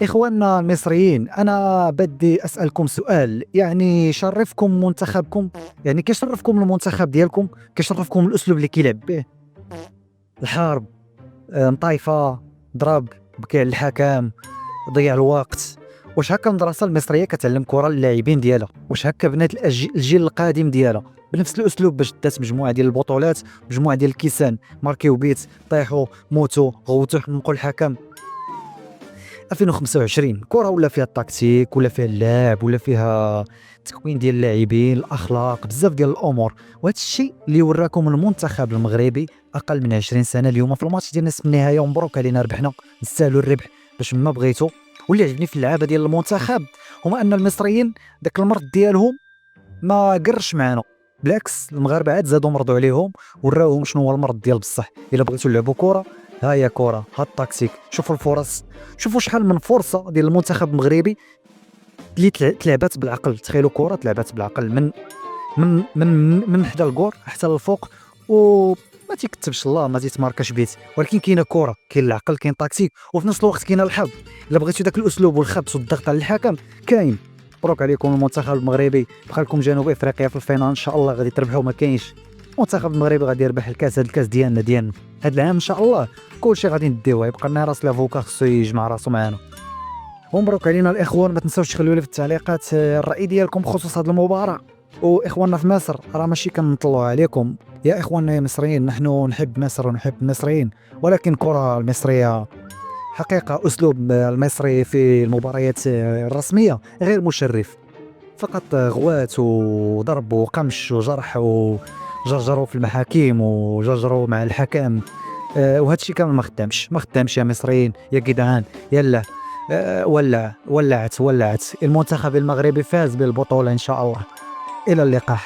إخواننا المصريين، أنا بدي أسألكم سؤال، يعني شرفكم منتخبكم، يعني كيشرفكم المنتخب ديالكم، كيشرفكم الأسلوب اللي كيلعب به، الحرب، نطايفة، ضرب، بكى على الحكام، ضيع الوقت. واش هكا المدرسة المصرية كتعلم كرة للاعبين ديالها؟ واش هكا بنات الجيل القادم ديالها بنفس الأسلوب باش دات مجموعة ديال البطولات، مجموعة ديال الكيسان، ماركيو بيت، طيحوا، موتوا، غوتوا، حمقوا الحكم؟ 2025 كرة ولا فيها التكتيك، ولا فيها اللعب، ولا فيها تكوين ديال اللاعبين، الاخلاق، بزاف ديال الامور. وهذا الشيء اللي وراكم المنتخب المغربي اقل من 20 سنه اليوم في الماتش ديال نصف النهائي، ومبروك علينا ربحنا، نستاهلوا الربح باش ما بغيتو. واللي عجبني في اللعابه ديال المنتخب هما ان المصريين داك المرض ديالهم ما قرش معنا، بالعكس المغاربه عاد زادوا مرضوا عليهم، وراوهم شنو هو المرض ديال بصح. الا بغيتوا تلعبوا كره، ها هي كره، ها التكتيك، شوفوا الفرص، شوفوا شحال من فرصه ديال المنتخب المغربي اللي تلعبات بالعقل. تخيلوا كره تلعبات بالعقل من حدا الكور حتى للفوق، وما تيكتبش الله، ما تيتماركاش بيت، ولكن كاينه كره، كاين العقل، كاين تكتيك، وفي نفس الوقت كاين الحظ. الا بغيتوا داك الاسلوب والخبط والضغط على الحكم كاين. مبروك عليكم المنتخب المغربي، بقى لكم جنوب افريقيا في الفينال ان شاء الله غادي تربحوا. ما كاينش المنتخب المغربي غادي يربح الكاس، هذا الكاس ديالنا هذا العام ان شاء الله. كلشي غادي نديوه، يبقى لنا راس لافوكا خصو يجمع راسو معنا. ومبروك علينا الاخوان، ما تنساوش تخليوا لي في التعليقات الراي ديالكم بخصوص هذه المباراه. واخواننا في مصر، راه ماشي كنطلعوا عليكم يا اخواننا يا مصريين، نحن نحب مصر ونحب المصريين، ولكن الكره المصريه حقيقه اسلوب المصري في المباريات الرسميه غير مشرف، فقط غوات وضرب وقمش وجرح وجرجروا في المحاكم وجرجروا مع الحكام. وهذا الشيء كامل ما خدامش يا مصريين يا جدعان. يلا ولعت المنتخب المغربي فاز بالبطولة إن شاء الله. إلى اللقاء.